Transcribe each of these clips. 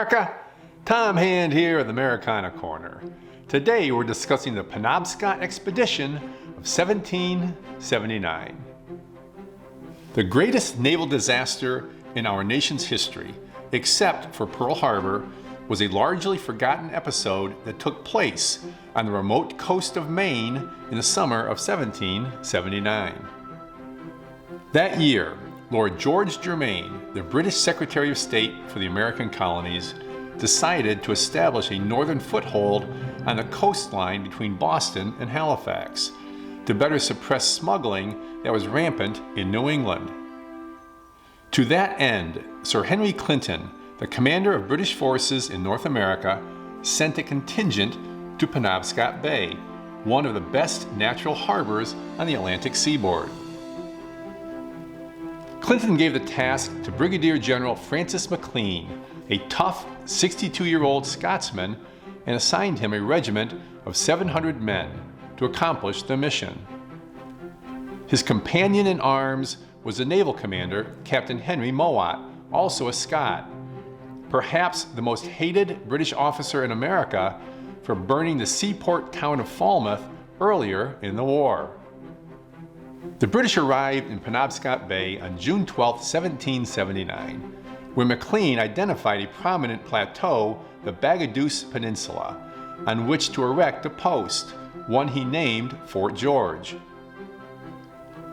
America! Tom Hand here at the Americana Corner. Today we're discussing the Penobscot Expedition of 1779. The greatest naval disaster in our nation's history, except for Pearl Harbor, was a largely forgotten episode that took place on the remote coast of Maine in the summer of 1779. That year, Lord George Germaine, the British Secretary of State for the American colonies, decided to establish a northern foothold on the coastline between Boston and Halifax to better suppress smuggling that was rampant in New England. To that end, Sir Henry Clinton, the commander of British forces in North America, sent a contingent to Penobscot Bay, one of the best natural harbors on the Atlantic seaboard. Clinton gave the task to Brigadier General Francis McLean, a tough 62-year-old Scotsman, and assigned him a regiment of 700 men to accomplish the mission. His companion in arms was the naval commander, Captain Henry Mowat, also a Scot, perhaps the most hated British officer in America for burning the seaport town of Falmouth earlier in the war. The British arrived in Penobscot Bay on June 12, 1779, where McLean identified a prominent plateau, the Bagaduce Peninsula, on which to erect a post, one he named Fort George.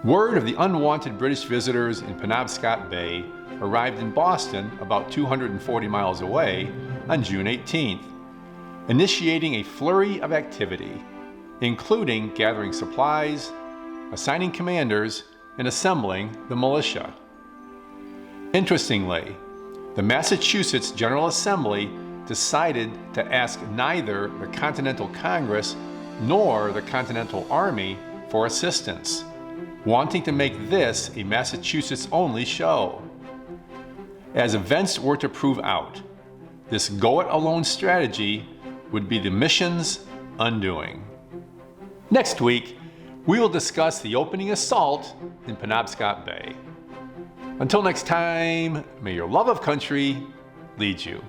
Word of the unwanted British visitors in Penobscot Bay arrived in Boston, about 240 miles away, on June 18th, initiating a flurry of activity, including gathering supplies, assigning commanders, and assembling the militia. Interestingly, the Massachusetts General Assembly decided to ask neither the Continental Congress nor the Continental Army for assistance, wanting to make this a Massachusetts-only show. As events were to prove out, this go-it-alone strategy would be the mission's undoing. Next week, we will discuss the opening assault in Penobscot Bay. Until next time, may your love of country lead you.